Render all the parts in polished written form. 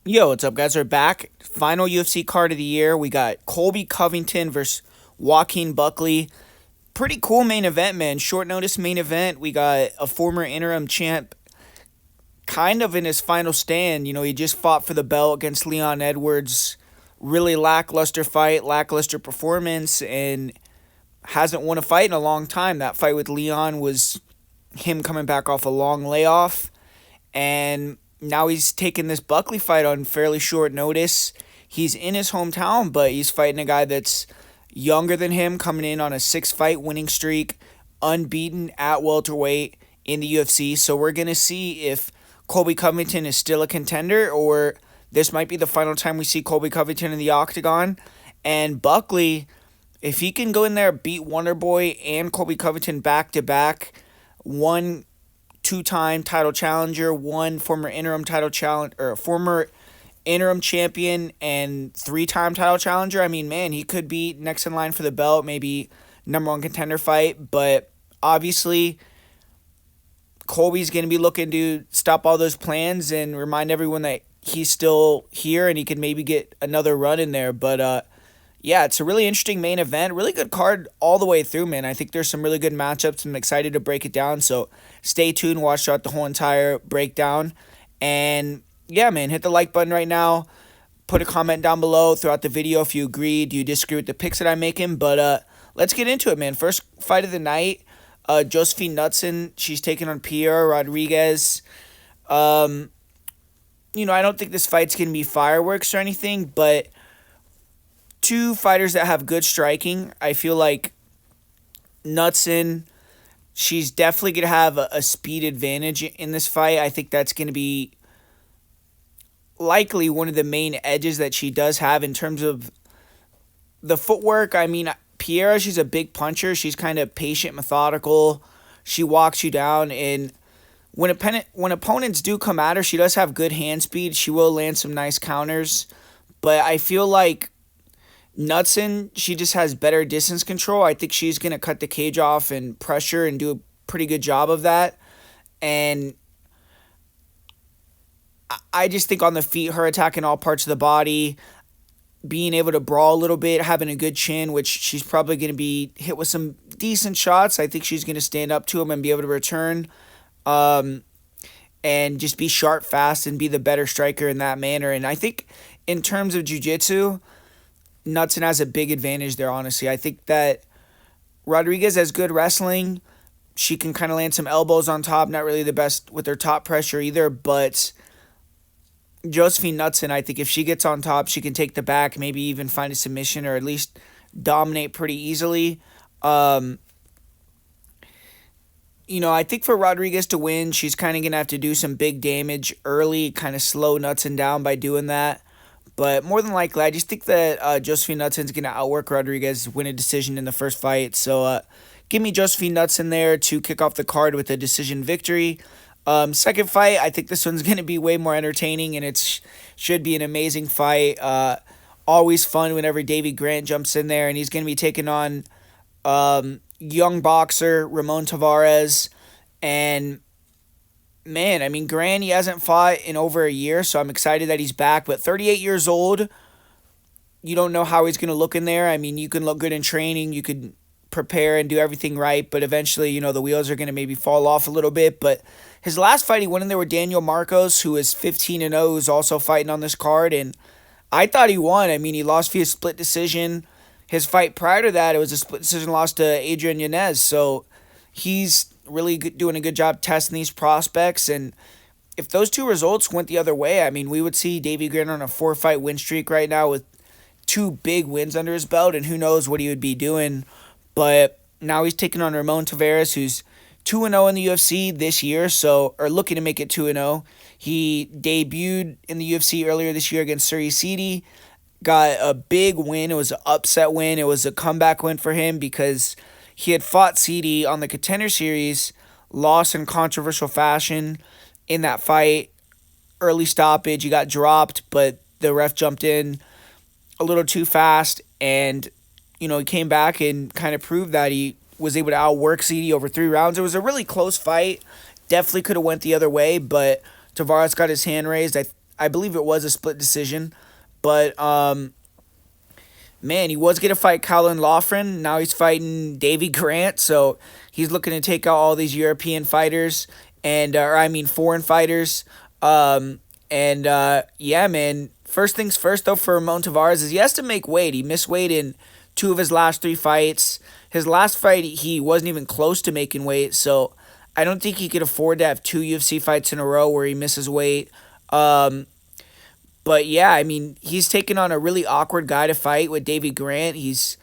Yo, what's up, guys? We're back. Final UFC card of the year. We got Colby Covington versus Joaquin Buckley. Pretty cool main event, man. Short notice main event. We got a former interim champ kind of in his final stand. He just fought for the belt against Leon Edwards. Really lackluster fight, lackluster performance, and hasn't won a fight in a long time. That fight with Leon was him coming back off a long layoff. And now he's taking this Buckley fight on fairly short notice. He's in his hometown, but he's fighting a guy that's younger than him, coming in on a 6-fight winning streak, unbeaten at welterweight in the UFC. So we're going to see if Colby Covington is still a contender, or this might be the final time we see Colby Covington in the octagon. And Buckley, if he can go in there, beat Wonderboy and Colby Covington back to back, one two-time title challenger, one former interim title challenge or former interim champion and 3-time title challenger. I mean, man, he could be next in line for the belt, maybe number one contender fight, but obviously Colby's going to be looking to stop all those plans and remind everyone that he's still here and he can maybe get another run in there. But yeah, it's a really interesting main event. Really good card all the way through, man. I think there's some really good matchups. I'm excited to break it down. So stay tuned. Watch out the whole entire breakdown. And yeah, man, hit the like button right now. Put a comment down below throughout the video if you agree. Do you disagree with the picks that I'm making? But let's get into it, man. First fight of the night. Josephine Knutsson. She's taking on Piera Rodriguez. I don't think this fight's going to be fireworks or anything, but two fighters that have good striking. I feel like Knutsson, she's definitely going to have a speed advantage in this fight. I think that's going to be likely one of the main edges that she does have in terms of the footwork. I mean, Piera, she's a big puncher. She's kind of patient, methodical. She walks you down, and when opponents do come at her, she does have good hand speed. She will land some nice counters, but I feel like Knutsson, she just has better distance control. I think she's going to cut the cage off and pressure and do a pretty good job of that. And I just think on the feet, her attacking all parts of the body, being able to brawl a little bit, having a good chin, which she's probably going to be hit with some decent shots. I think she's going to stand up to him and be able to return and just be sharp, fast, and be the better striker in that manner. And I think in terms of jiu-jitsu, Knutsson has a big advantage there, honestly. I think that Rodriguez has good wrestling. She can kind of land some elbows on top. Not really the best with her top pressure either, but Josephine Knutsson, I think if she gets on top, she can take the back, maybe even find a submission or at least dominate pretty easily. I think for Rodriguez to win, she's kind of going to have to do some big damage early, kind of slow Knutsson down by doing that. But more than likely, I just think that Josephine Knutsson's going to outwork Rodriguez, win a decision in the first fight. So give me Josephine Knutsson there to kick off the card with a decision victory. Second fight, I think this one's going to be way more entertaining, and it should be an amazing fight. Always fun whenever Davey Grant jumps in there, and he's going to be taking on young boxer Ramon Taveras. And man, I mean, Grant, he hasn't fought in over a year, so I'm excited that he's back. But 38 years old, you don't know how he's going to look in there. I mean, you can look good in training, you could prepare and do everything right, but eventually, the wheels are going to maybe fall off a little bit. But his last fight, he went in there with Daniel Marcos, who is 15-0, who's also fighting on this card, and I thought he won. I mean, he lost via split decision. His fight prior to that, it was a split decision loss to Adrian Yanez, so he's really doing a good job testing these prospects. And if those two results went the other way, I mean, we would see Davey Grant on a 4-fight win streak right now with 2 big wins under his belt, and who knows what he would be doing. But now he's taking on Ramon Taveras, who's 2-0 in the UFC this year, or looking to make it 2-0. He debuted in the UFC earlier this year against Suri Sidi, got a big win. It was an upset win. It was a comeback win for him because he had fought Sidi on the Contender Series, lost in controversial fashion in that fight. Early stoppage, he got dropped, but the ref jumped in a little too fast, and he came back and kind of proved that he was able to outwork Sidi over 3 rounds. It was a really close fight. Definitely could have went the other way, but Taveras got his hand raised. I believe it was a split decision. But man, he was going to fight Colin Loughran. Now he's fighting Davy Grant. So he's looking to take out all these European fighters and, or I mean, foreign fighters. Yeah, man. First things first, though, for Ramon Taveras is he has to make weight. He missed weight in two of his last three fights. His last fight, he wasn't even close to making weight. So I don't think he could afford to have two UFC fights in a row where he misses weight. But yeah, I mean, he's taking on a really awkward guy to fight with Davy Grant. He's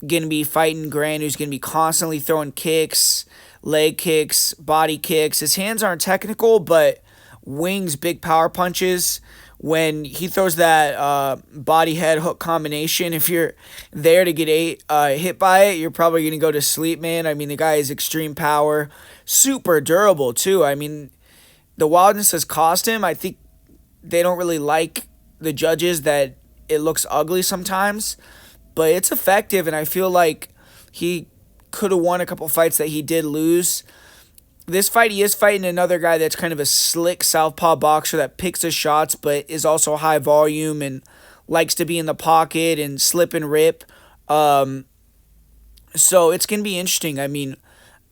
going to be fighting Grant, who's going to be constantly throwing kicks, leg kicks, body kicks. His hands aren't technical, but wings big power punches. When he throws that body head hook combination, if you're there to get hit by it, you're probably going to go to sleep, man. I mean, the guy is extreme power, super durable, too. I mean, the wildness has cost him. I think they don't really like the judges that it looks ugly sometimes, but it's effective, and I feel like he could have won a couple fights that he did lose. This fight, he is fighting another guy that's kind of a slick southpaw boxer that picks his shots, but is also high volume and likes to be in the pocket and slip and rip. So it's going to be interesting. I mean,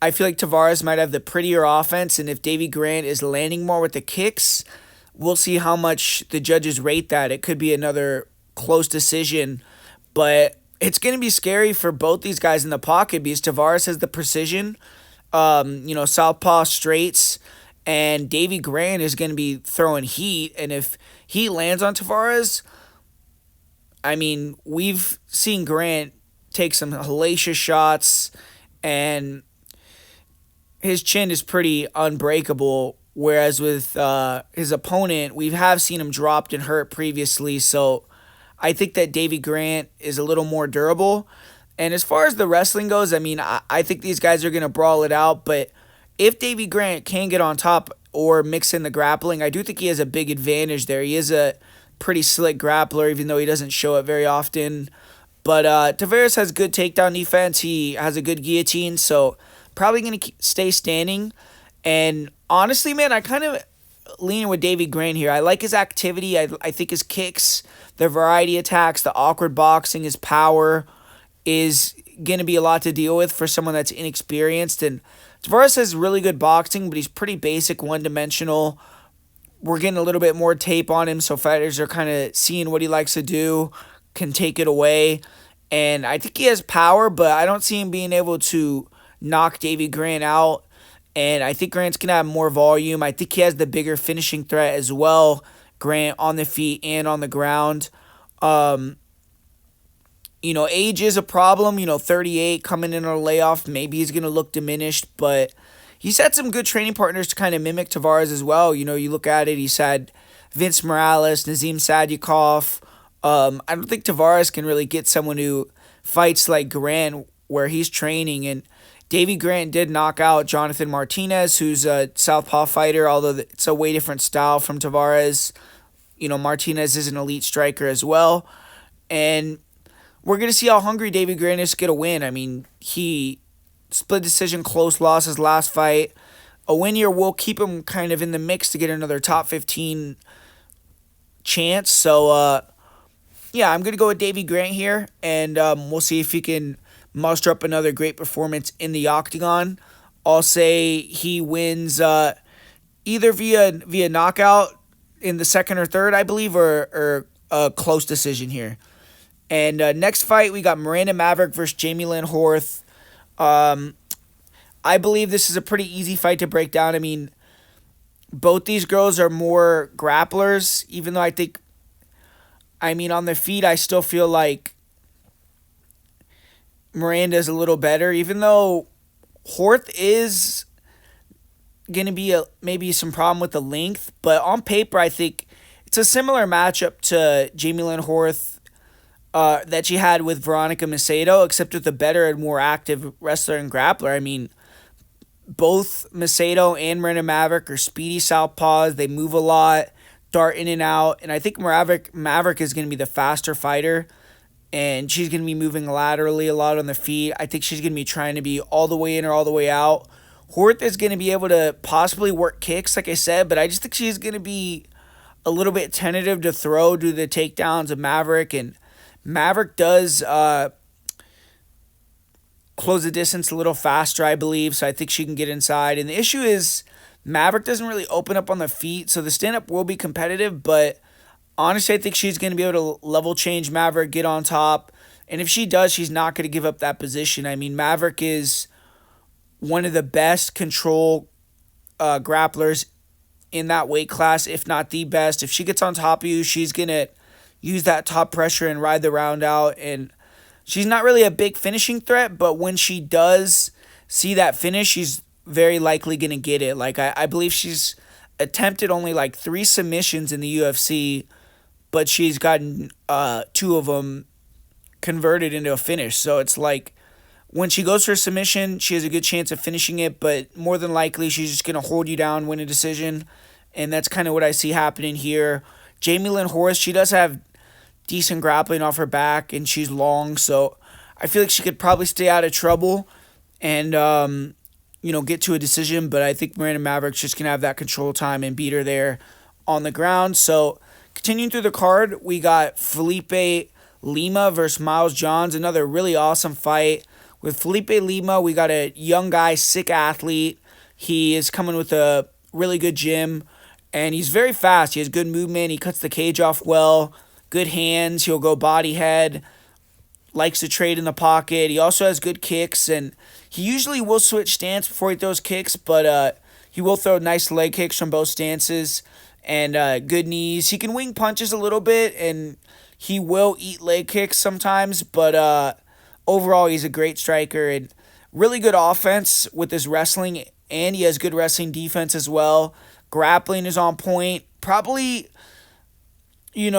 I feel like Taveras might have the prettier offense, and if Davy Grant is landing more with the kicks, we'll see how much the judges rate that. It could be another close decision, but it's going to be scary for both these guys in the pocket because Taveras has the precision, southpaw straights, and Davy Grant is going to be throwing heat. And if he lands on Taveras, I mean, we've seen Grant take some hellacious shots, and his chin is pretty unbreakable. Whereas with his opponent, we have seen him dropped and hurt previously. So I think that Davy Grant is a little more durable. And as far as the wrestling goes, I mean, I think these guys are going to brawl it out. But if Davy Grant can get on top or mix in the grappling, I do think he has a big advantage there. He is a pretty slick grappler, even though he doesn't show it very often. But Taveras has good takedown defense. He has a good guillotine, so probably going to stay standing. And honestly, man, I kind of lean with Davy Grant here. I like his activity. I think his kicks, the variety attacks, the awkward boxing, his power is going to be a lot to deal with for someone that's inexperienced. And Taveras has really good boxing, but he's pretty basic, one-dimensional. We're getting a little bit more tape on him, so fighters are kind of seeing what he likes to do, can take it away. And I think he has power, but I don't see him being able to knock Davy Grant out. And I think Grant's going to have more volume. I think he has the bigger finishing threat as well, Grant, on the feet and on the ground. Age is a problem. 38 coming in on a layoff. Maybe he's going to look diminished, but he's had some good training partners to kind of mimic Taveras as well. You look at it, he's had Vince Morales, Nazim Sadykhov. I don't think Taveras can really get someone who fights like Grant where he's training. And Davy Grant did knock out Jonathan Martinez, who's a southpaw fighter, although it's a way different style from Taveras. Martinez is an elite striker as well. And we're going to see how hungry Davy Grant is to get a win. I mean, he split decision, close loss his last fight. A win here will keep him kind of in the mix to get another top 15 chance. So, I'm going to go with Davy Grant here, and we'll see if he can muster up another great performance in the octagon. I'll say he wins either via knockout in the second or third, I believe, or a close decision here. And next fight, we got Miranda Maverick versus Jamie Lynn Horth. I believe this is a pretty easy fight to break down. I mean, both these girls are more grapplers, even though on their feet, I still feel like Miranda's a little better, even though Horth is going to be maybe some problem with the length. But on paper, I think it's a similar matchup to Jamie Lynn Horth that she had with Veronica Macedo, except with a better and more active wrestler and grappler. I mean, both Macedo and Miranda Maverick are speedy southpaws. They move a lot, dart in and out. And I think Maverick is going to be the faster fighter. And she's going to be moving laterally a lot on the feet. I think she's going to be trying to be all the way in or all the way out. Horth is going to be able to possibly work kicks, like I said, but I just think she's going to be a little bit tentative to throw due to the takedowns of Maverick, and Maverick does close the distance a little faster, I believe, so I think she can get inside. And the issue is Maverick doesn't really open up on the feet, so the stand-up will be competitive, but honestly, I think she's going to be able to level change Maverick, get on top, and if she does, she's not going to give up that position. I mean, Maverick is one of the best control grapplers in that weight class, if not the best. If she gets on top of you, she's going to use that top pressure and ride the round out, and she's not really a big finishing threat, but when she does see that finish, she's very likely going to get it. Like, I believe she's attempted only like 3 submissions in the UFC, but she's gotten 2 of them converted into a finish. So it's like when she goes for a submission, she has a good chance of finishing it, but more than likely she's just going to hold you down, win a decision, and that's kind of what I see happening here. Jamie Lynn Horth, she does have decent grappling off her back, and she's long, so I feel like she could probably stay out of trouble and get to a decision, but I think Miranda Maverick's just going to have that control time and beat her there on the ground. So continuing through the card, we got Felipe Lima versus Miles Johns, another really awesome fight. With Felipe Lima, we got a young guy, sick athlete. He is coming with a really good gym, and he's very fast. He has good movement. He cuts the cage off well, good hands. He'll go body head, likes to trade in the pocket. He also has good kicks, and he usually will switch stance before he throws kicks, but he will throw nice leg kicks from both stances and good knees. He can wing punches a little bit, and he will eat leg kicks sometimes, but overall he's a great striker and really good offense with his wrestling, and he has good wrestling defense as well. Grappling is on point. Probably, I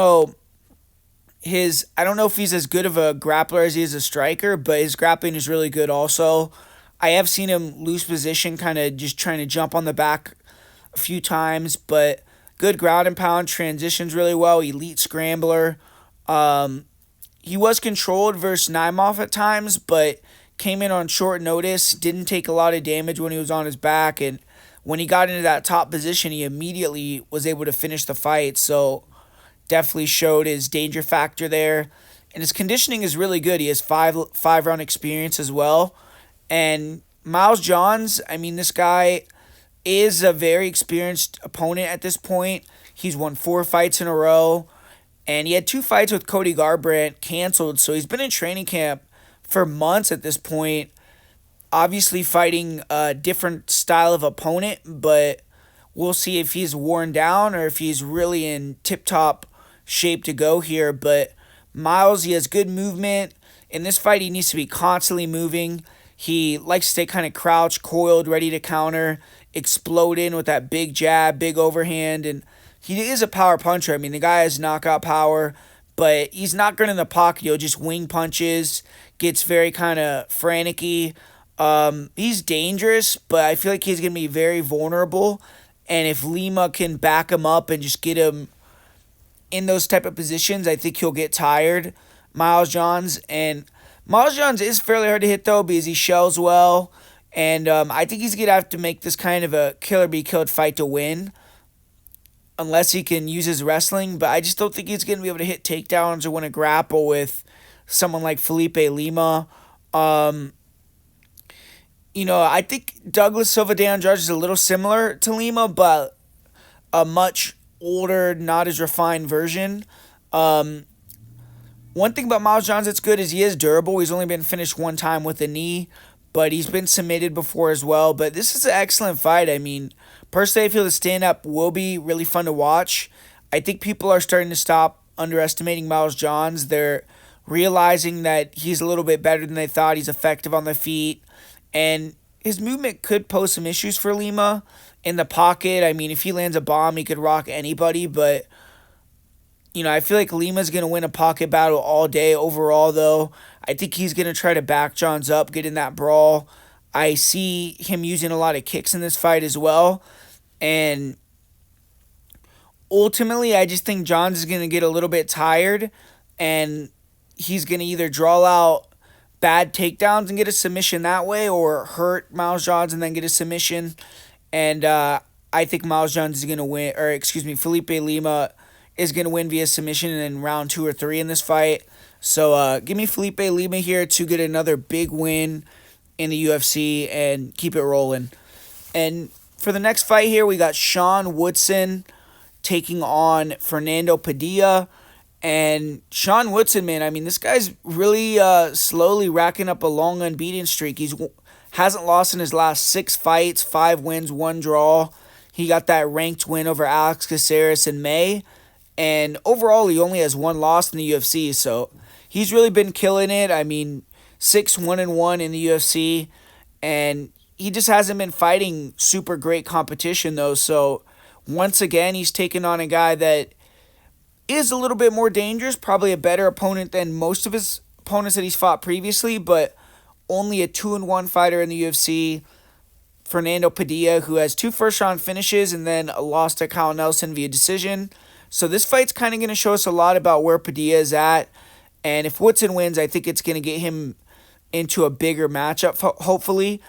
don't know if he's as good of a grappler as he is a striker, but his grappling is really good also. I have seen him lose position, kind of just trying to jump on the back a few times, but good ground and pound, transitions really well, elite scrambler. He was controlled versus Naimov at times, but came in on short notice, didn't take a lot of damage when he was on his back, and when he got into that top position, he immediately was able to finish the fight, so definitely showed his danger factor there. And his conditioning is really good. He has five round experience as well. And Miles Johns, I mean, this guy is a very experienced opponent at this point. He's won 4 fights in a row, and he had 2 fights with Cody Garbrandt canceled, so he's been in training camp for months at this point, obviously fighting a different style of opponent, but we'll see if he's worn down or if he's really in tip-top shape to go here. But Miles, he has good movement. In this fight, he needs to be constantly moving. He likes to stay kind of crouched, coiled, ready to counter, explode in with that big jab, big overhand, and he is a power puncher. I mean, the guy has knockout power, but he's not good in the pocket. He'll just wing punches, gets very kind of frantic-y. He's dangerous, but I feel like he's going to be very vulnerable, and if Lima can back him up and just get him in those type of positions, I think he'll get tired, Miles Johns. And Miles Johns is fairly hard to hit, though, because he shells well. And I think he's going to have to make this kind of a kill-or-be-killed fight to win, unless he can use his wrestling. But I just don't think he's going to be able to hit takedowns or win a grapple with someone like Felipe Lima. I think Douglas Silva de Andrade is a little similar to Lima, but a much older, not as refined version. One thing about Miles Johns that's good is he is durable. He's only been finished 1 time with a knee, but he's been submitted before as well. But this is an excellent fight. I mean, personally, I feel the stand-up will be really fun to watch. I think people are starting to stop underestimating Miles Johns. They're realizing that he's a little bit better than they thought. He's effective on the feet, and his movement could pose some issues for Lima in the pocket. I mean, if he lands a bomb, he could rock anybody, but I feel like Lima's going to win a pocket battle all day overall, though. I think he's going to try to back Johns up, get in that brawl. I see him using a lot of kicks in this fight as well. And ultimately, I just think Johns is going to get a little bit tired, and he's going to either draw out bad takedowns and get a submission that way, or hurt Miles Johns and then get a submission. And I think Miles Jones is going to win, or excuse me, Felipe Lima is going to win via submission in round 2 or 3 in this fight. So give me Felipe Lima here to get another big win in the UFC and keep it rolling. And for the next fight here, we got Sean Woodson taking on Fernando Padilla. And Sean Woodson, man, I mean, this guy's really slowly racking up a long unbeaten streak. He's hasn't lost in his last 6 fights, 5 wins, 1 draw. He got that ranked win over Alex Caceres in May. And overall, he only has 1 loss in the UFC. So he's really been killing it. I mean, 6-1-1 in the UFC. And he just hasn't been fighting super great competition, though. So once again, he's taken on a guy that is a little bit more dangerous, probably a better opponent than most of his opponents that he's fought previously, but only a 2-1 fighter in the UFC. Fernando Padilla, who has 2 first-round finishes and then a loss to Kyle Nelson via decision. So this fight's kind of going to show us a lot about where Padilla is at. And if Woodson wins, I think it's going to get him into a bigger matchup, hopefully.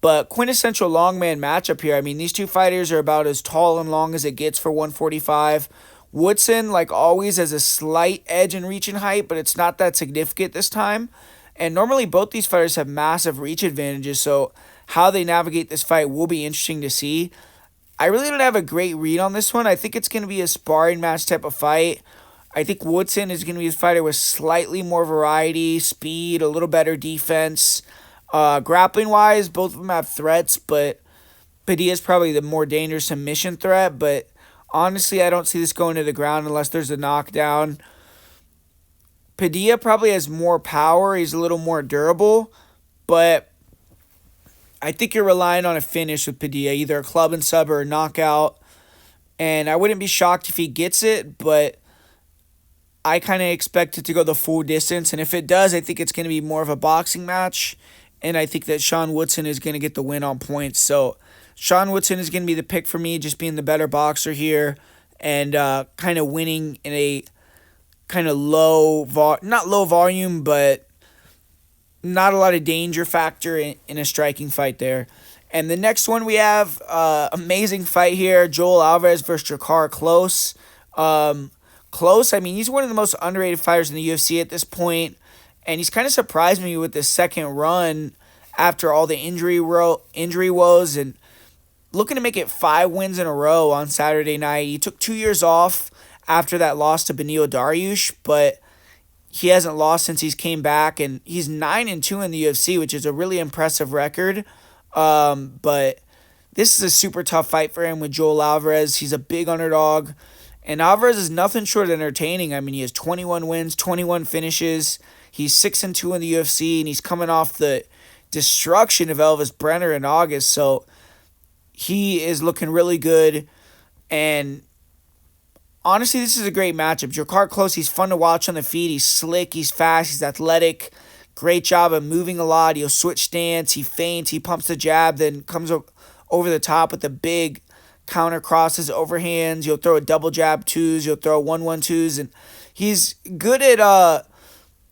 But quintessential longman matchup here. I mean, these 2 fighters are about as tall and long as it gets for 145. Woodson, like always, has a slight edge in reach and height, but it's not that significant this time. And normally both these fighters have massive reach advantages, so how they navigate this fight will be interesting to see. I really don't have a great read on this one. I think it's going to be a sparring match type of fight. I think Woodson is going to be a fighter with slightly more variety, speed, a little better defense. Grappling-wise, both of them have threats, but Padilla is probably the more dangerous submission threat, but honestly, I don't see this going to the ground unless there's a knockdown. Padilla probably has more power. He's a little more durable, but I think you're relying on a finish with Padilla, either a club and sub or a knockout. And I wouldn't be shocked if he gets it, but I kind of expect it to go the full distance. And if it does, I think it's going to be more of a boxing match. And I think that Sean Woodson is going to get the win on points. So Sean Woodson is going to be the pick for me, just being the better boxer here and kind of winning in a kind of not low volume, but not a lot of danger factor in a striking fight there. And the next one we have, amazing fight here, Joel Alvarez versus Jakar Klose. Klose, I mean, he's one of the most underrated fighters in the UFC at this point, and he's kind of surprised me with this second run after all the injury woes, and looking to make it 5 wins in a row on Saturday night. He took 2 years off after that loss to Beneil Dariush, but he hasn't lost since he's came back, and he's 9-2 in the UFC, which is a really impressive record. But this is a super tough fight for him with Joel Alvarez. He's a big underdog, and Alvarez is nothing short of entertaining. I mean, he has 21 wins, 21 finishes. He's 6-2 in the UFC, and he's coming off the destruction of Elvis Brenner in August, so he is looking really good. And honestly, this is a great matchup. Jakar Klose, he's fun to watch on the feet. He's slick, he's fast, he's athletic. Great job of moving a lot. He'll switch stance, he feints, he pumps the jab, then comes over the top with the big counter crosses, overhands. He'll throw a double jab twos, he'll throw 1-1-2s, and he's good at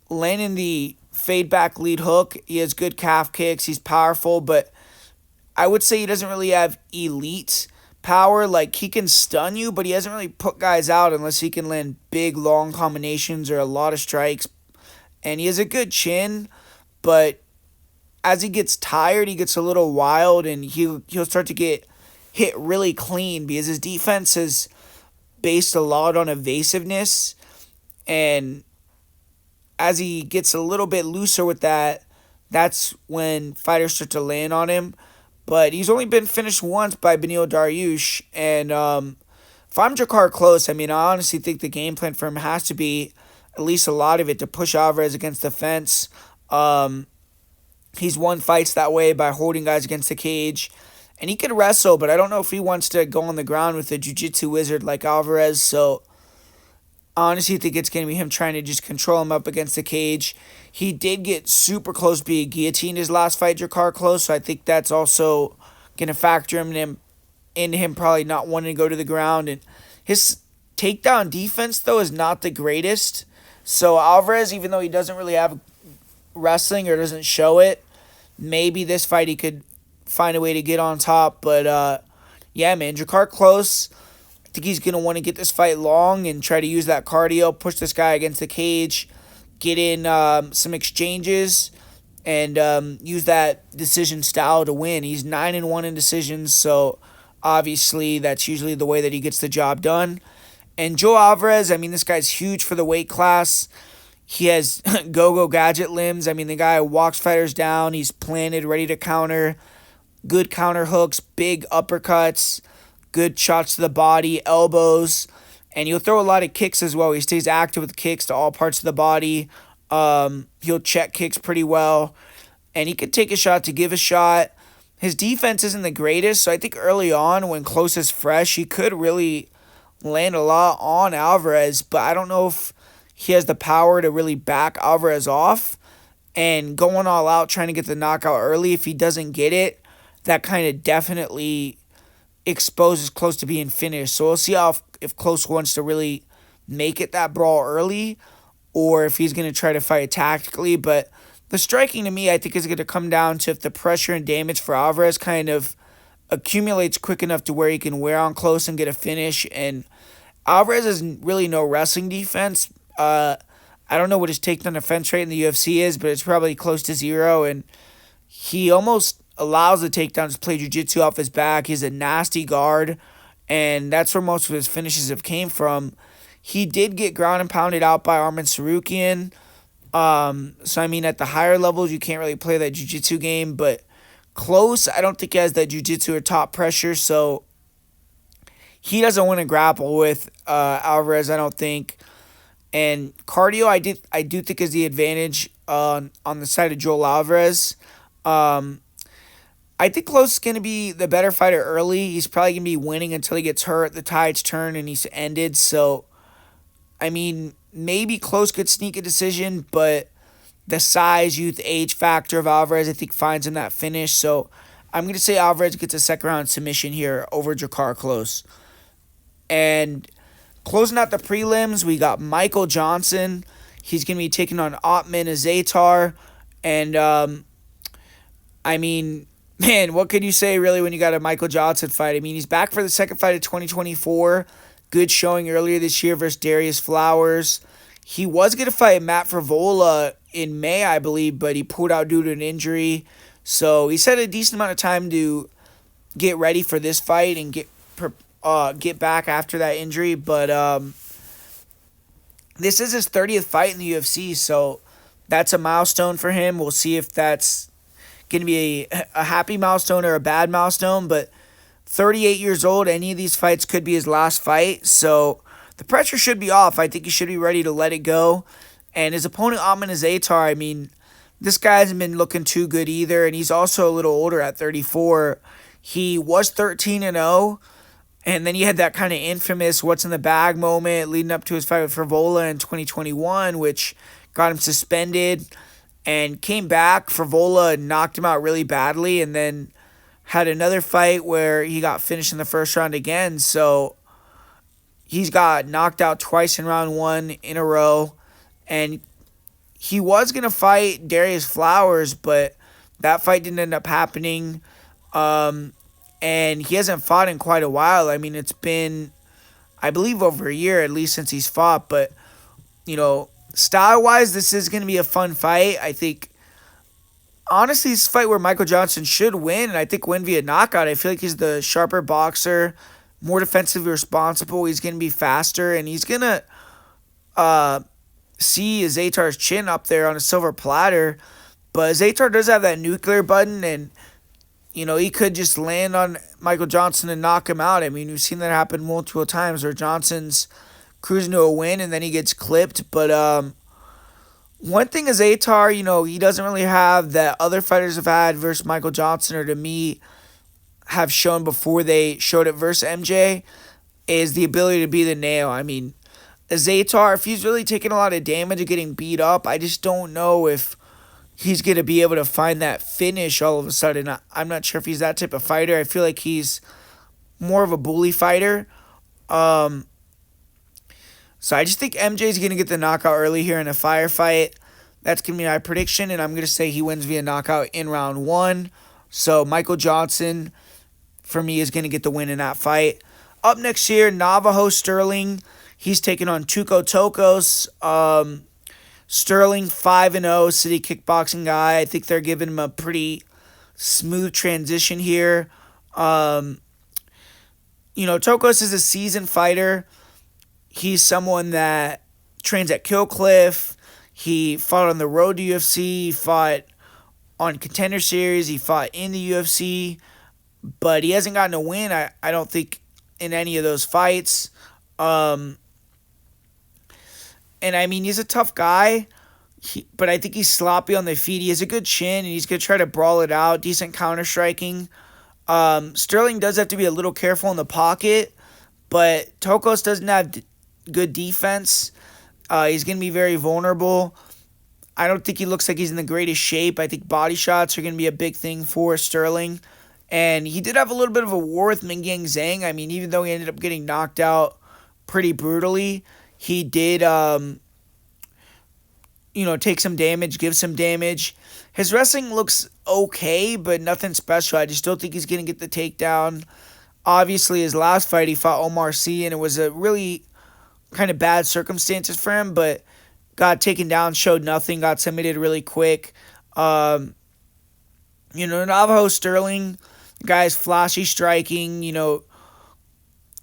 landing the fade back lead hook. He has good calf kicks, he's powerful, but I would say he doesn't really have elite power. Like, he can stun you, but he hasn't really put guys out unless he can land big, long combinations or a lot of strikes. And he has a good chin, but as he gets tired, he gets a little wild, and he'll start to get hit really clean because his defense is based a lot on evasiveness. And as he gets a little bit looser with that, that's when fighters start to land on him. But he's only been finished once by Beneil Dariush. And if I'm Jakar Klose, I mean, I honestly think the game plan for him has to be, at least a lot of it, to push Alvarez against the fence. He's won fights that way by holding guys against the cage. And he could wrestle, but I don't know if he wants to go on the ground with a jiu-jitsu wizard like Alvarez. So I honestly think it's going to be him trying to just control him up against the cage. He did get super close to being guillotined his last fight, Jakar Klose, so I think that's also going to factor into him probably not wanting to go to the ground. And his takedown defense, though, is not the greatest. So Alvarez, even though he doesn't really have wrestling or doesn't show it, maybe this fight he could find a way to get on top. But yeah, man, Jakar Klose, I think he's going to want to get this fight long and try to use that cardio, push this guy against the cage, get in some exchanges, and use that decision style to win. He's 9-1 in decisions, so obviously that's usually the way that he gets the job done. And Joe Alvarez, I mean, this guy's huge for the weight class. He has go-go gadget limbs. I mean, the guy walks fighters down. He's planted, ready to counter. Good counter hooks, big uppercuts, good shots to the body, elbows. And he'll throw a lot of kicks as well. He stays active with kicks to all parts of the body. He'll check kicks pretty well. And he could take a shot to give a shot. His defense isn't the greatest, so I think early on when Klose is fresh, he could really land a lot on Alvarez. But I don't know if he has the power to really back Alvarez off. And going all out trying to get the knockout early, if he doesn't get it, that kind of definitely exposes Klose to being finished. So we'll see how if Klose wants to really make it that brawl early or if he's going to try to fight tactically. But the striking to me, I think, is going to come down to if the pressure and damage for Alvarez kind of accumulates quick enough to where he can wear on Klose and get a finish. And Alvarez has really no wrestling defense. I don't know what his takedown defense rate in the UFC is, but it's probably close to 0. And he almost allows the takedowns to play jiu-jitsu off his back. He's a nasty guard, and that's where most of his finishes have came from. He did get ground and pounded out by Arman Tsarukyan. So, I mean, at the higher levels, you can't really play that jiu-jitsu game, but Klose, I don't think he has that jiu-jitsu or top pressure, so he doesn't want to grapple with Alvarez, I don't think. And cardio, I do think is the advantage on the side of Joel Alvarez. I think Klose is going to be the better fighter early. He's probably going to be winning until he gets hurt, the tides turn, and he's ended. So, I mean, maybe Klose could sneak a decision, but the size, youth, age factor of Alvarez, I think, finds him that finish. So, I'm going to say Alvarez gets a second-round submission here over Jakar Klose. And closing out the prelims, we got Michael Johnson. He's going to be taking on Ottman Azaitar. And, I mean, man, what could you say really when you got a Michael Johnson fight? I mean, he's back for the second fight of 2024. Good showing earlier this year versus Darius Flowers. He was going to fight Matt Frevola in May, I believe, but he pulled out due to an injury. So he's had a decent amount of time to get ready for this fight and get back after that injury. But this is his 30th fight in the UFC, so that's a milestone for him. We'll see if that's going to be a happy milestone or a bad milestone, but 38 years old, any of these fights could be his last fight, so the pressure should be off. I think he should be ready to let it go. And his opponent, Ottman Azaitar, I mean, this guy hasn't been looking too good either, and he's also a little older at 34. He was 13-0, and then he had that kind of infamous what's in the bag moment leading up to his fight with Frevola in 2021, which got him suspended and came back. Frevola knocked him out really badly and then had another fight where he got finished in the first round again. So he's got knocked out twice in round 1 in a row. And he was going to fight Darius Flowers, but that fight didn't end up happening. And he hasn't fought in quite a while. I mean, it's been, I believe, over a year at least since he's fought. But, you know, style-wise, this is going to be a fun fight. I think, honestly, this is a fight where Michael Johnson should win, and I think win via knockout. I feel like he's the sharper boxer, more defensively responsible. He's going to be faster, and he's going to see Azaitar's chin up there on a silver platter. But Azaitar does have that nuclear button, and, you know, he could just land on Michael Johnson and knock him out. I mean, we've seen that happen multiple times where Johnson's cruising to a win and then he gets clipped. But one thing is Azaitar, you know, he doesn't really have that other fighters have had versus Michael Johnson, or to me have shown before they showed it versus MJ, is the ability to be the nail. I mean, Azaitar, if he's really taking a lot of damage and getting beat up, I just don't know if he's going to be able to find that finish all of a sudden. I'm not sure if he's that type of fighter. I feel like he's more of a bully fighter. So I just think MJ's going to get the knockout early here in a firefight. That's going to be my prediction, and I'm going to say he wins via knockout in round 1. So Michael Johnson for me, is going to get the win in that fight. Up next here, Navajo Sterling. He's taking on Tokkos. Sterling 5-0, city kickboxing guy. I think they're giving him a pretty smooth transition here. Tokkos is a seasoned fighter. He's someone that trains at Killcliff. He fought on the road to UFC. He fought on Contender Series. He fought in the UFC. But he hasn't gotten a win, I don't think, in any of those fights. And I mean, he's a tough guy. But I think he's sloppy on the feet. He has a good chin, and he's going to try to brawl it out. Decent counter-striking. Sterling does have to be a little careful in the pocket, but Tokkos doesn't have good defense. He's going to be very vulnerable. I don't think he looks like he's in the greatest shape. I think body shots are going to be a big thing for Sterling. And he did have a little bit of a war with Mingyang Zhang. I mean, even though he ended up getting knocked out pretty brutally, he did take some damage, give some damage. His wrestling looks okay, but nothing special. I just don't think he's going to get the takedown. Obviously, his last fight, he fought Omar Sy, and it was a really kind of bad circumstances for him, but got taken down, showed nothing, got submitted really quick. Navajo Sterling, the guy's flashy striking.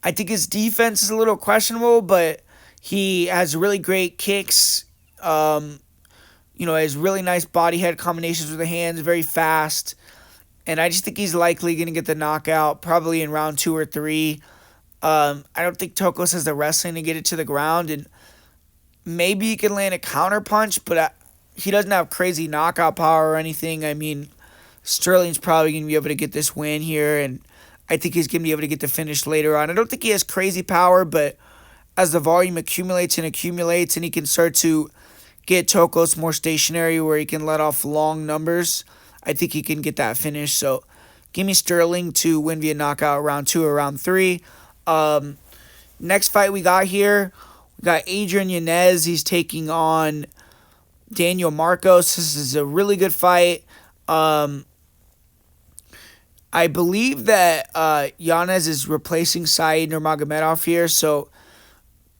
I think his defense is a little questionable, but he has really great kicks. Has really nice body head combinations with the hands, very fast. And I just think he's likely going to get the knockout, probably in round 2 or 3. I don't think Tokkos has the wrestling to get it to the ground, and maybe he can land a counter punch, but he doesn't have crazy knockout power or anything. I mean, Sterling's probably going to be able to get this win here, and I think he's going to be able to get the finish later on. I don't think he has crazy power, but as the volume accumulates and he can start to get Tokkos more stationary where he can let off long numbers, I think he can get that finish. So give me Sterling to win via knockout round 2 or round 3. Next fight we got here, we got Adrian Yanez. He's taking on Daniel Marcos. This is a really good fight. I believe that Yanez is replacing Said Nurmagomedov here, so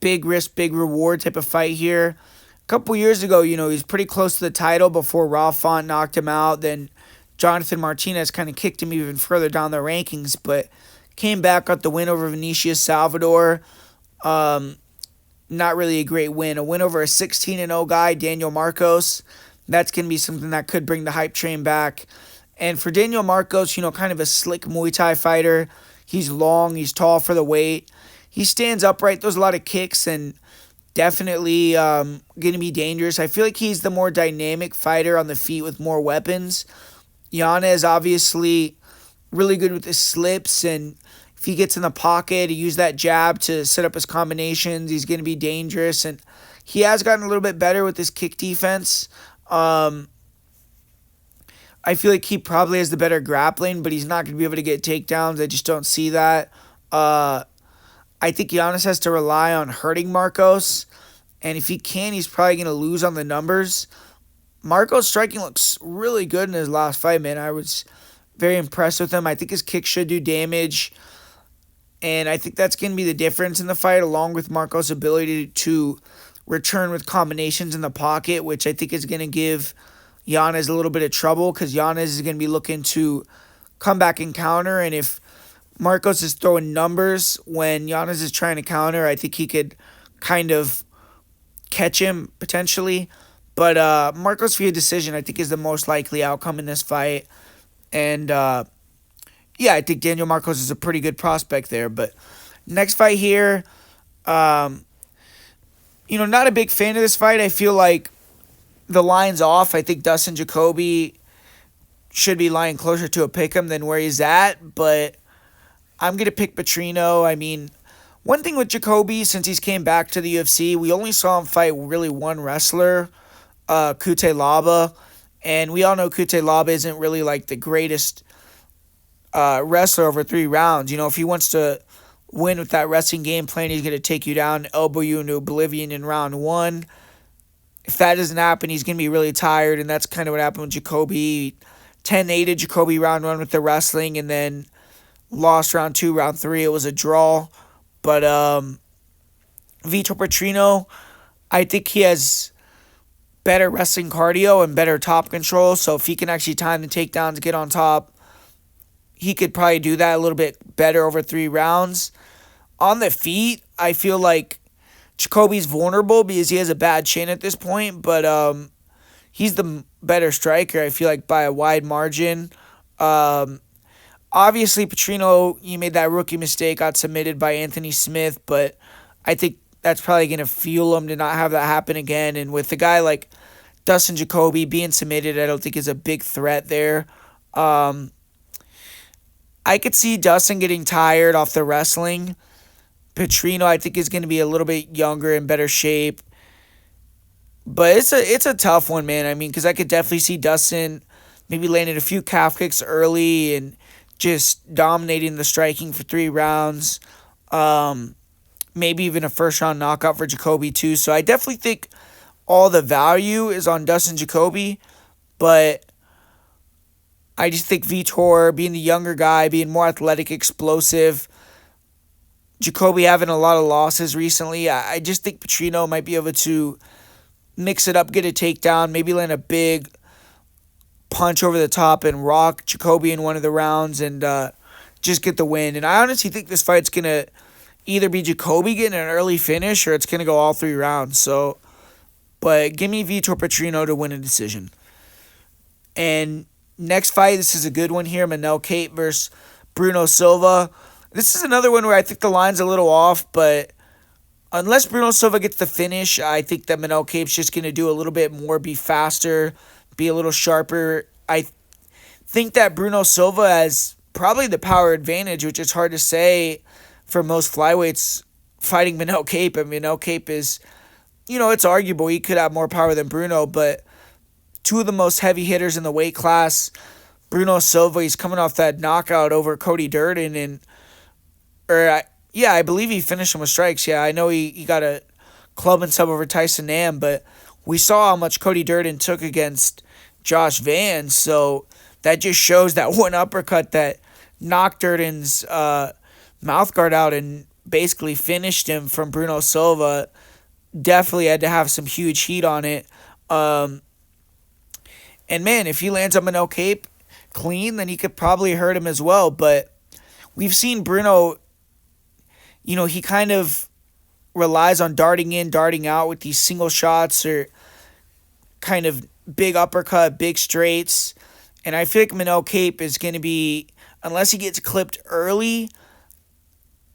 big risk, big reward type of fight here. A couple years ago, he was pretty close to the title before Font knocked him out. Then Jonathan Martinez kind of kicked him even further down the rankings, but came back, got the win over Vinicius Salvador. Not really a great win. A win over a 16-0 guy, Daniel Marcos. That's going to be something that could bring the hype train back. And for Daniel Marcos, kind of a slick Muay Thai fighter. He's long, he's tall for the weight. He stands upright, throws a lot of kicks, and definitely going to be dangerous. I feel like he's the more dynamic fighter on the feet with more weapons. Yanez, obviously, really good with his slips, and if he gets in the pocket, he use that jab to set up his combinations. He's going to be dangerous, and he has gotten a little bit better with his kick defense. I feel like he probably has the better grappling, but he's not going to be able to get takedowns. I just don't see that. I think Yanez has to rely on hurting Marcos, and if he can, he's probably going to lose on the numbers. Marcos' striking looks really good in his last fight, man. I was very impressed with him. I think his kick should do damage, and I think that's going to be the difference in the fight, along with Marcos' ability to return with combinations in the pocket, which I think is going to give Yanez a little bit of trouble, because Yanez is going to be looking to come back and counter, and if Marcos is throwing numbers when Yanez is trying to counter, I think he could kind of catch him potentially. But Marcos via decision, I think, is the most likely outcome in this fight. And I think Daniel Marcos is a pretty good prospect there. But next fight here, not a big fan of this fight. I feel like the line's off. I think Dustin Jacoby should be lying closer to a pick'em than where he's at, but I'm going to pick Petrino. I mean, one thing with Jacoby, since he's came back to the UFC, we only saw him fight really one wrestler, Kute Laba, and we all know Kute Laba isn't really like the greatest wrestler over 3 rounds. If he wants to win with that wrestling game plan, he's going to take you down, elbow you into oblivion in round 1. If that doesn't happen, he's going to be really tired, and that's kind of what happened with Jacoby. 10-8 Jacoby round 1 with the wrestling, and then lost round 2, round 3. It was a draw. But Vitor Petrino, I think he has better wrestling cardio and better top control. So if he can actually time the takedowns, get on top, he could probably do that a little bit better over 3 rounds. On the feet, I feel like Jacoby's vulnerable because he has a bad chin at this point, but he's the better striker, I feel like, by a wide margin. Obviously, Petrino, he made that rookie mistake, got submitted by Anthony Smith, but I think that's probably going to fuel him to not have that happen again. And with a guy like Dustin Jacoby being submitted, I don't think is a big threat there. I could see Dustin getting tired off the wrestling. Petrino, I think, is going to be a little bit younger and better shape. But it's a tough one, man. I mean, because I could definitely see Dustin maybe landing a few calf kicks early and just dominating the striking for 3 rounds. Maybe even a first-round knockout for Jacoby, too. So I definitely think all the value is on Dustin Jacoby. But I just think Vitor, being the younger guy, being more athletic, explosive, Jacoby having a lot of losses recently, I just think Petrino might be able to mix it up, get a takedown, maybe land a big punch over the top and rock Jacoby in one of the rounds and just get the win. And I honestly think this fight's going to either be Jacoby getting an early finish or it's going to go all 3 rounds. So, but give me Vitor Petrino to win a decision. And next fight, this is a good one here, Kape versus Bruno Silva. This is another one where I think the line's a little off, but unless Bruno Silva gets the finish, I think that Kape's just going to do a little bit more, be faster, be a little sharper. I think that Bruno Silva has probably the power advantage, which is hard to say for most flyweights fighting Kape. I mean, Kape is, it's arguable. He could have more power than Bruno, but 2 of the most heavy hitters in the weight class. Bruno Silva, he's coming off that knockout over Cody Durden, and I believe he finished him with strikes. Yeah, I know he got a club and sub over Tyson Nam, but we saw how much Cody Durden took against Josh Van, so that just shows that one uppercut that knocked Durden's mouth guard out and basically finished him from Bruno Silva. Definitely had to have some huge heat on it. And man, if he lands on Kape clean, then he could probably hurt him as well. But we've seen Bruno, he kind of relies on darting in, darting out with these single shots or kind of big uppercut, big straights. And I feel like Kape is going to be, unless he gets clipped early,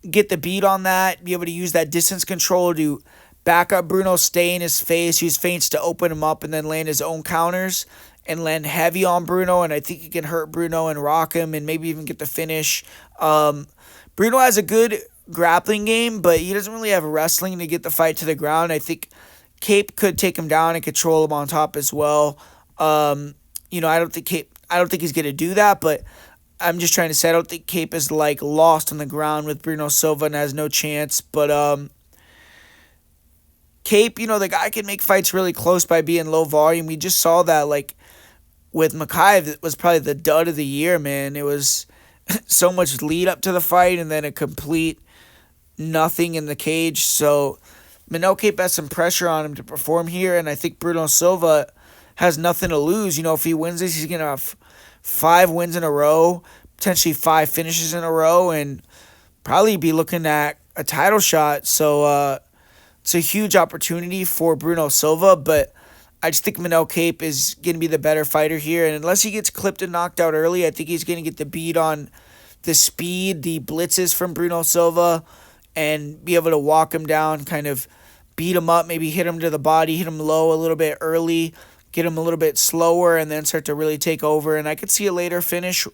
get the beat on that, be able to use that distance control to back up Bruno, stay in his face, use feints to open him up, and then land his own counters and land heavy on Bruno. And I think he can hurt Bruno and rock him and maybe even get the finish. Bruno has a good grappling game, but he doesn't really have wrestling to get the fight to the ground. I think Kape could take him down and control him on top as well. I don't think he's going to do that, but I'm just trying to say I don't think Kape is lost on the ground with Bruno Silva and has no chance. But Kape, the guy can make fights really close by being low volume. We just saw that with Makhachev. It was probably the dud of the year, man. It was so much lead up to the fight and then a complete nothing in the cage. So Kape has some pressure on him to perform here, and I think Bruno Silva has nothing to lose. If he wins this, he's going to have 5 wins in a row, potentially 5 finishes in a row, and probably be looking at a title shot. So it's a huge opportunity for Bruno Silva, but I just think Kape is going to be the better fighter here. And unless he gets clipped and knocked out early, I think he's going to get the beat on the speed, the blitzes from Bruno Silva, and be able to walk him down, kind of beat him up, maybe hit him to the body, hit him low a little bit early, get him a little bit slower, and then start to really take over. And I could see a later finish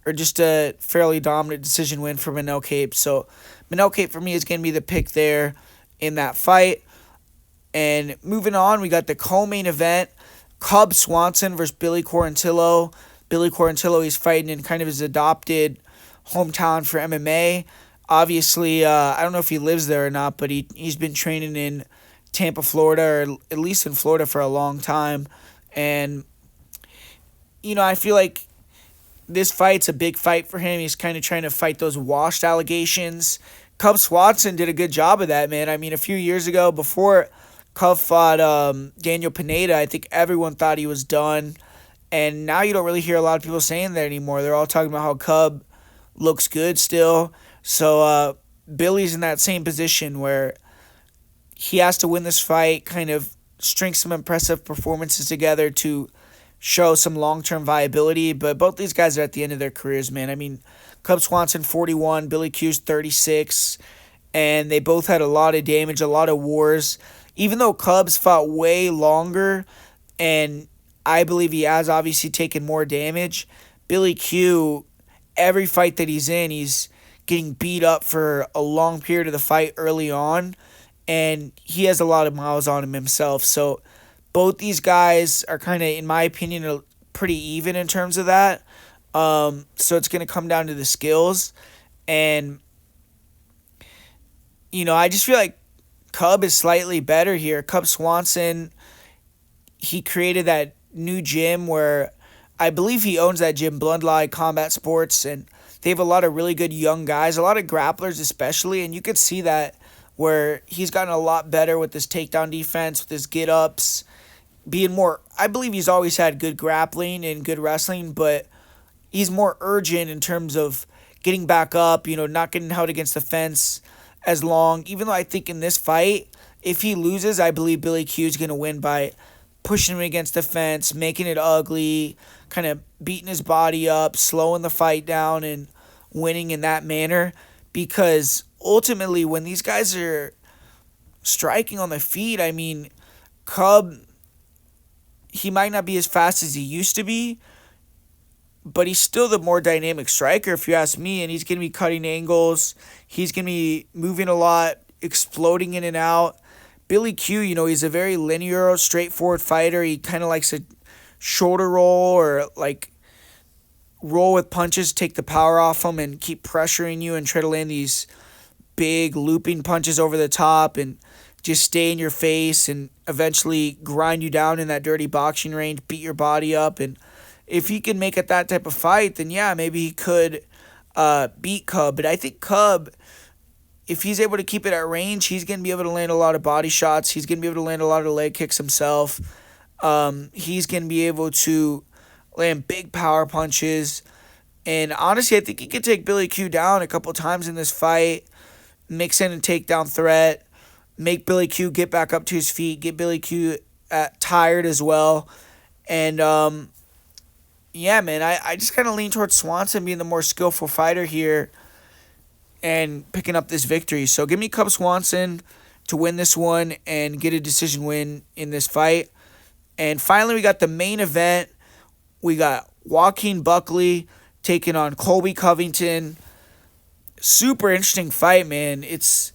or just a fairly dominant decision win for Kape. So Kape for me is going to be the pick there in that fight. And moving on, we got the co-main event, Swanson versus Billy Quarantillo. Billy Quarantillo, he's fighting in kind of his adopted hometown for MMA. Obviously, I don't know if he lives there or not, but he's been training in Tampa, Florida, or at least in Florida for a long time. And, I feel like this fight's a big fight for him. He's kind of trying to fight those washed allegations. Cub Swanson did a good job of that, man. I mean, a few years ago, before Cub fought Daniel Pineda, I think everyone thought he was done. And now you don't really hear a lot of people saying that anymore. They're all talking about how Cub looks good still. So Billy's in that same position where he has to win this fight, kind of string some impressive performances together to show some long-term viability. But both these guys are at the end of their careers, man. I mean, Cub Swanson, 41, Billy Q's 36, and they both had a lot of damage, a lot of wars. Even though Cubs fought way longer, and I believe he has obviously taken more damage, Billy Q, every fight that he's in, he's getting beat up for a long period of the fight early on, and he has a lot of miles on him himself. So both these guys are kind of, in my opinion, pretty even in terms of that. So it's going to come down to the skills. And, I just feel like Cub is slightly better here. Cub Swanson, he created that new gym where I believe he owns that gym, Bloodline Combat Sports, and they have a lot of really good young guys, a lot of grapplers especially, and you could see that where he's gotten a lot better with his takedown defense, with his get-ups, being more, I believe he's always had good grappling and good wrestling, but he's more urgent in terms of getting back up, not getting held against the fence as long. Even though I think in this fight, if he loses, I believe Billy Q is going to win by pushing him against the fence, making it ugly, kind of beating his body up, slowing the fight down, and winning in that manner. Because ultimately, when these guys are striking on the feet, I mean, Cub, he might not be as fast as he used to be, but he's still the more dynamic striker, if you ask me, and he's going to be cutting angles. He's going to be moving a lot, exploding in and out. Billy Q, he's a very linear, straightforward fighter. He kind of likes a shoulder roll or, roll with punches, take the power off him and keep pressuring you and try to land these big looping punches over the top and just stay in your face and eventually grind you down in that dirty boxing range, beat your body up. And if he can make it that type of fight, then yeah, maybe he could beat Cub. But I think Cub, if he's able to keep it at range, he's going to be able to land a lot of body shots. He's going to be able to land a lot of leg kicks himself. He's going to be able to land big power punches. And honestly, I think he could take Billy Q down a couple times in this fight, mix in a takedown threat, make Billy Q get back up to his feet, get Billy Q tired as well. And, yeah, man, I just kind of lean towards Swanson being the more skillful fighter here and picking up this victory. So give me Cub Swanson to win this one and get a decision win in this fight. And finally, we got the main event. We got Joaquin Buckley taking on Colby Covington. Super interesting fight, man. It's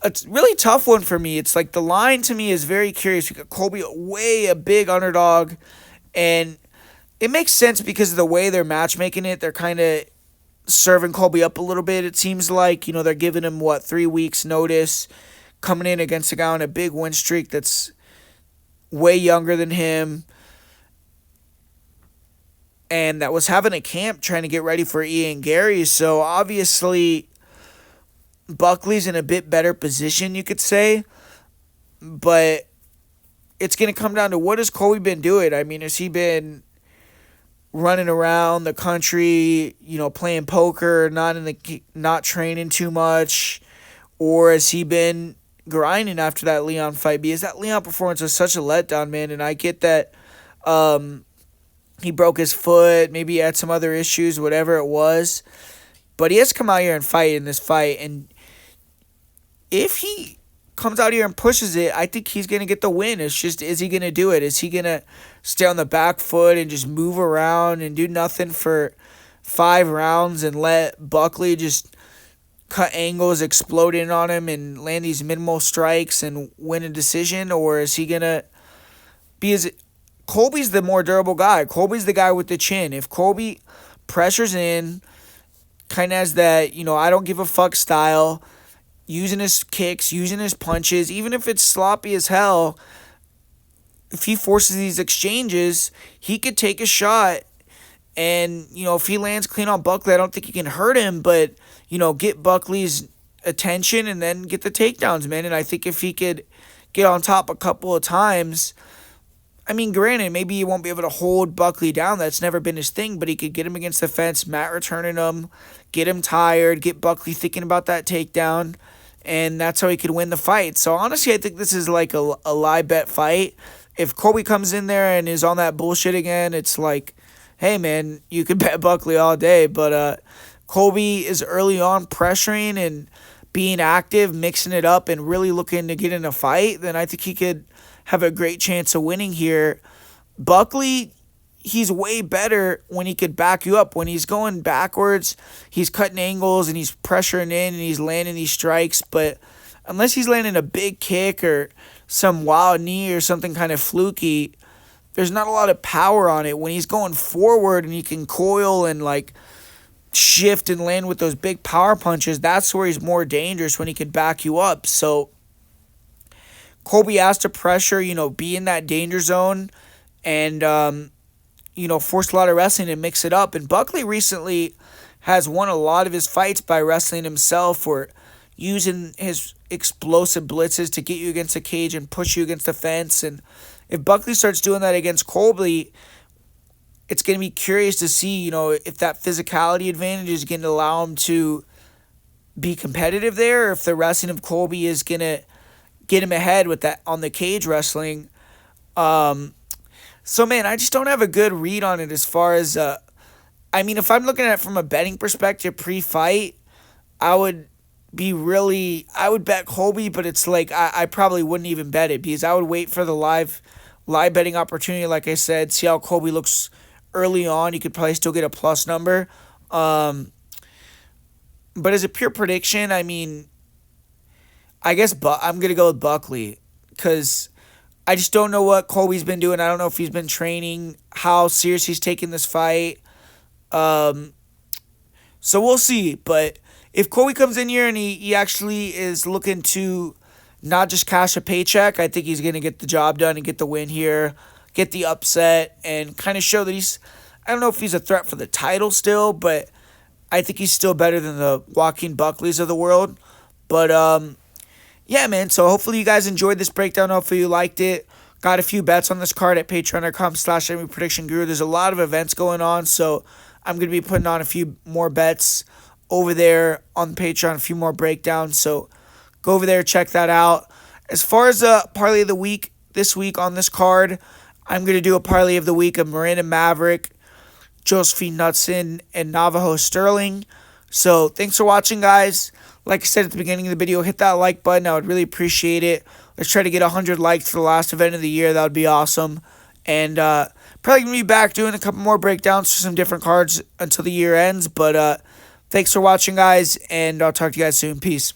a really tough one for me. It's like the line to me is very curious. We got Colby a big underdog, and it makes sense because of the way they're matchmaking it. They're kind of serving Colby up a little bit. It seems like, they're giving him, 3 weeks notice, coming in against a guy on a big win streak that's way younger than him and that was having a camp trying to get ready for Ian Gary. So obviously Buckley's in a bit better position, you could say. But it's going to come down to what has Colby been doing. I mean, has he been running around the country, playing poker, not training too much, or has he been grinding after that Leon fight? Because that Leon performance was such a letdown, man, and I get that he broke his foot, maybe he had some other issues, whatever it was, but he has to come out here and fight in this fight, and if he comes out here and pushes it, I think he's going to get the win. It's just, is he going to do it? Is he going to stay on the back foot and just move around and do nothing for 5 rounds and let Buckley just cut angles, explode in on him and land these minimal strikes and win a decision? Or is he going to be Colby's the more durable guy. Colby's the guy with the chin. If Colby pressures in, kind of has that, I don't give a fuck style, using his kicks, using his punches, even if it's sloppy as hell, if he forces these exchanges, he could take a shot And, if he lands clean on Buckley, I don't think he can hurt him, but, get Buckley's attention and then get the takedowns, man. And I think if he could get on top a couple of times, I mean, granted, maybe he won't be able to hold Buckley down. That's never been his thing, but he could get him against the fence, Matt returning him, get him tired, get Buckley thinking about that takedown, and that's how he could win the fight. So, honestly, I think this is like a live bet fight. If Colby comes in there and is on that bullshit again, it's like, hey, man, you could bet Buckley all day, but Colby is early on pressuring and being active, mixing it up, and really looking to get in a fight, then I think he could have a great chance of winning here. Buckley, he's way better when he could back you up. When he's going backwards, he's cutting angles and he's pressuring in and he's landing these strikes. But unless he's landing a big kick or some wild knee or something kind of fluky, there's not a lot of power on it. When he's going forward and he can coil and like shift and land with those big power punches, that's where he's more dangerous, when he could back you up. So Colby has to pressure, be in that danger zone and, force a lot of wrestling and mix it up. And Buckley recently has won a lot of his fights by wrestling himself or using his explosive blitzes to get you against the cage and push you against the fence. And if Buckley starts doing that against Colby, it's going to be curious to see, if that physicality advantage is going to allow him to be competitive there, or if the wrestling of Colby is going to get him ahead with that on the cage wrestling. So, man, I just don't have a good read on it as far as, if I'm looking at it from a betting perspective pre-fight, I would bet Colby, but it's like I probably wouldn't even bet it because I would wait for the live betting opportunity, like I said, see how Colby looks early on. You could probably still get a plus number. But as a pure prediction, I guess I'm going to go with Buckley because I just don't know what Colby's been doing. I don't know if he's been training, how serious he's taking this fight. So we'll see. But if Colby comes in here and he actually is looking to not just cash a paycheck, I think he's going to get the job done and get the win here, get the upset, and kind of show that I don't know if he's a threat for the title still, but I think he's still better than the Joaquin Buckleys of the world. But, yeah, man, so hopefully you guys enjoyed this breakdown. Hopefully you liked it. Got a few bets on this card at patreon.com/MMAPredictionGuru. There's a lot of events going on, so I'm going to be putting on a few more bets over there on Patreon, a few more breakdowns. So go over there, check that out. As far as the parlay of the week, this week on this card, I'm going to do a parlay of the week of Miranda Maverick, Josephine Knutsson, and Navajo Sterling. So thanks for watching, guys. Like I said at the beginning of the video, hit that like button. I would really appreciate it. Let's try to get 100 likes for the last event of the year. That would be awesome. And probably going to be back doing a couple more breakdowns for some different cards until the year ends. But thanks for watching, guys, and I'll talk to you guys soon. Peace.